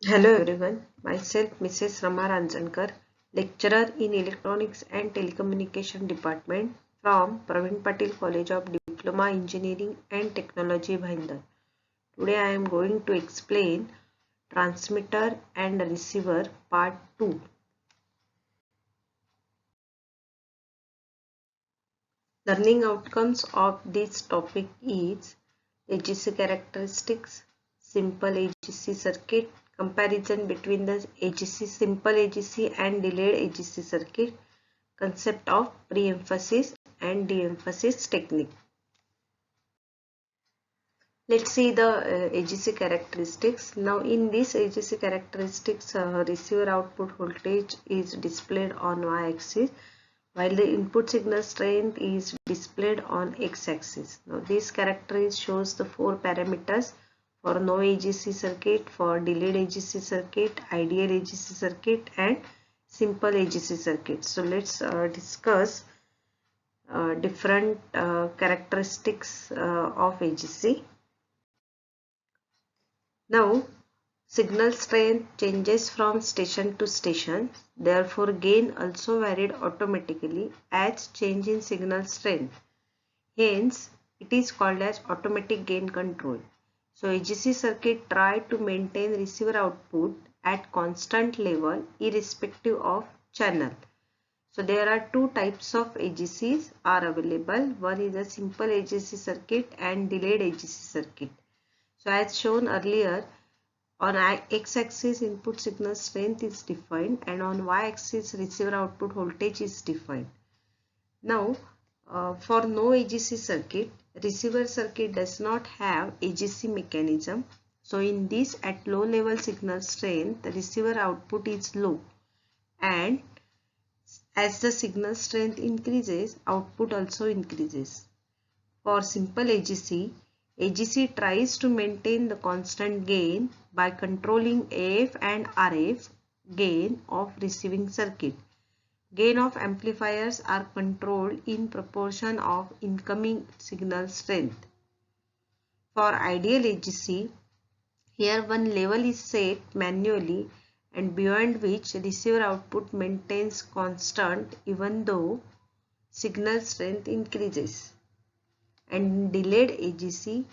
Hello everyone, myself Mrs. Rama Ranjankar, lecturer in Electronics and Telecommunication Department from Praveen Patil College of Diploma Engineering and Technology, Bhayandar. Today I am going to explain transmitter and receiver part 2. Learning outcomes of this topic is AGC characteristics, simple AGC circuit, comparison between the AGC simple AGC and delayed AGC circuit, concept of pre-emphasis and de-emphasis technique. Let's see the AGC characteristics. Now in this AGC characteristics, receiver output voltage is displayed on y-axis while the input signal strength is displayed on x-axis. Now this character shows the four parameters for no AGC circuit, for delayed AGC circuit, ideal AGC circuit and simple AGC circuit. So let's discuss different characteristics of AGC. Now signal strength changes from station to station, therefore gain also varied automatically as change in signal strength. Hence, it is called as automatic gain control. So AGC circuit try to maintain receiver output at constant level irrespective of channel. So there are two types of AGCs are available. One is a simple AGC circuit and delayed AGC circuit. So as shown earlier, on x-axis input signal strength is defined and on y-axis receiver output voltage is defined. Now for no AGC circuit, receiver circuit does not have AGC mechanism. So in this, at low level signal strength, the receiver output is low, and as the signal strength increases, output also increases. For simple AGC, AGC tries to maintain the constant gain by controlling AF and RF gain of receiving circuit. Gain of amplifiers are controlled in proportion of incoming signal strength. For ideal AGC, here one level is set manually and beyond which receiver output maintains constant even though signal strength increases. And delayed AGC,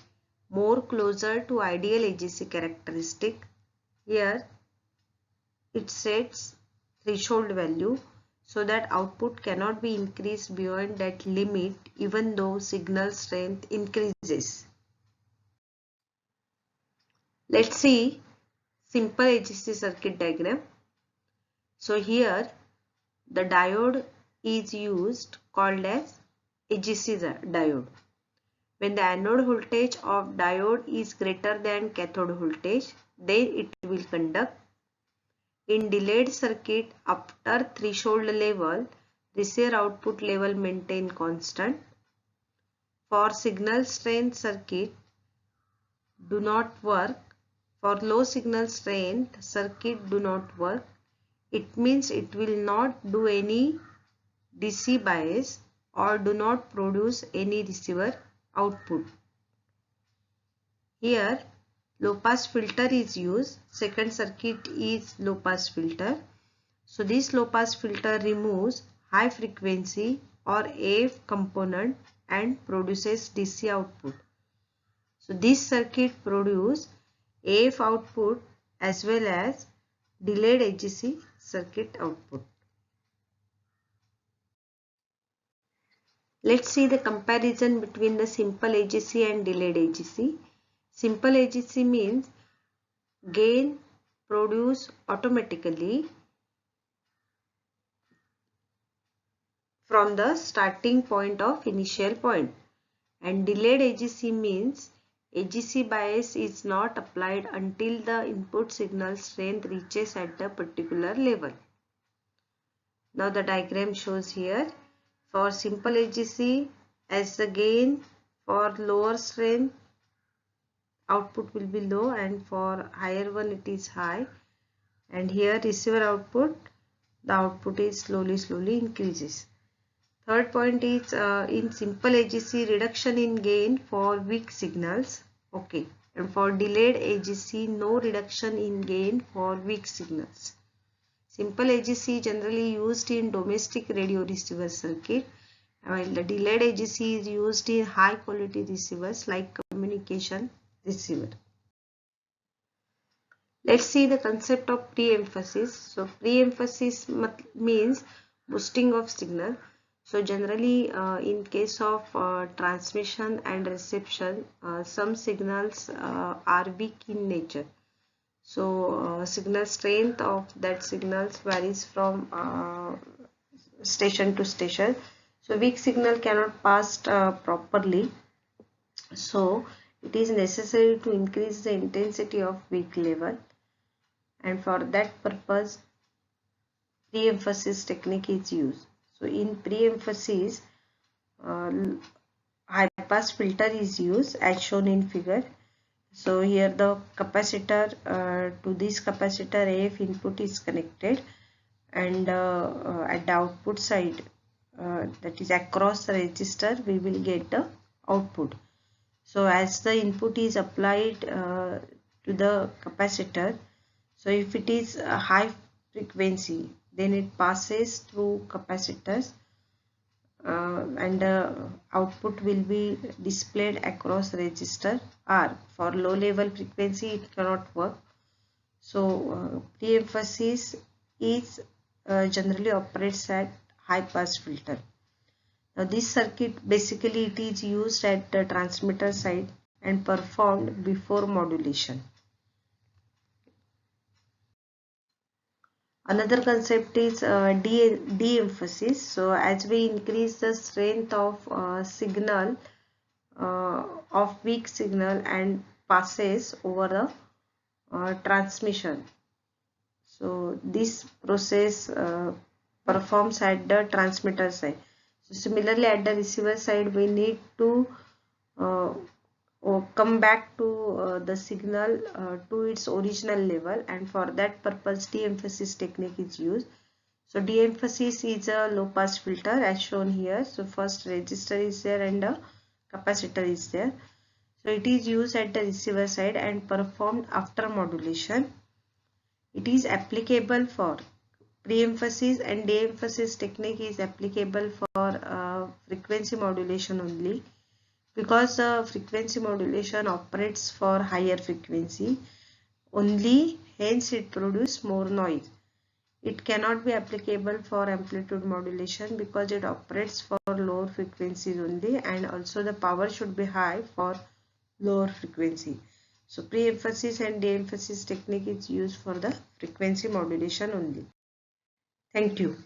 more closer to ideal AGC characteristic. Here it sets threshold value so that output cannot be increased beyond that limit even though signal strength increases. Let's see simple AGC circuit diagram. So here the diode is used called as AGC diode. When the anode voltage of diode is greater than cathode voltage, then it will conduct. In delayed circuit, after threshold level, receiver output level maintain constant. For signal strength circuit do not work. For low signal strength circuit do not work. It means it will not do any DC bias or do not produce any receiver output. Here low pass filter is used. Second circuit is low pass filter. So this low pass filter removes high frequency or AF component and produces DC output. So this circuit produces AF output as well as delayed AGC circuit output. Let's see the comparison between the simple AGC and delayed AGC. Simple AGC means gain produced automatically from the starting point of initial point, and delayed AGC means AGC bias is not applied until the input signal strength reaches at the particular level. Now the diagram shows here for simple AGC, as the gain for lower strength output will be low and for higher one it is high, and here receiver output, the output is slowly increases. Third point is in simple AGC, reduction in gain for weak signals. Okay. And for delayed AGC, no reduction in gain for weak signals. Simple AGC generally used in domestic radio receiver circuit, while the delayed AGC is used in high quality receivers like communication receiver. Let's see the concept of pre-emphasis. So pre-emphasis means boosting of signal. So generally in case of transmission and reception, some signals are weak in nature. So signal strength of that signals varies from station to station. So weak signal cannot pass properly. So it is necessary to increase the intensity of weak level, and for that purpose pre-emphasis technique is used. So in pre-emphasis, high pass filter is used as shown in figure. So here the capacitor, to this capacitor AF input is connected, and at the output side, that is across the resistor, we will get the output. So as the input is applied to the capacitor, so if it is a high frequency, then it passes through capacitors, and output will be displayed across resistor R. For low level frequency it cannot work. So pre-emphasis is generally operates at high pass filter. Now this circuit basically it is used at the transmitter side and performed before modulation. Another concept is de-emphasis. So as we increase the strength of signal, of weak signal and passes over the transmission. So this process performs at the transmitter side. So similarly at the receiver side we need to come back to the signal to its original level, and for that purpose de-emphasis technique is used. So de-emphasis is a low pass filter as shown here. So first resistor is there and a capacitor is there. So it is used at the receiver side and performed after modulation. It is applicable for pre-emphasis, and de-emphasis technique is applicable for frequency modulation only, because the frequency modulation operates for higher frequency only, hence it produces more noise. It cannot be applicable for amplitude modulation because it operates for lower frequencies only, and also the power should be high for lower frequency. So pre-emphasis and de-emphasis technique is used for the frequency modulation only. Thank you.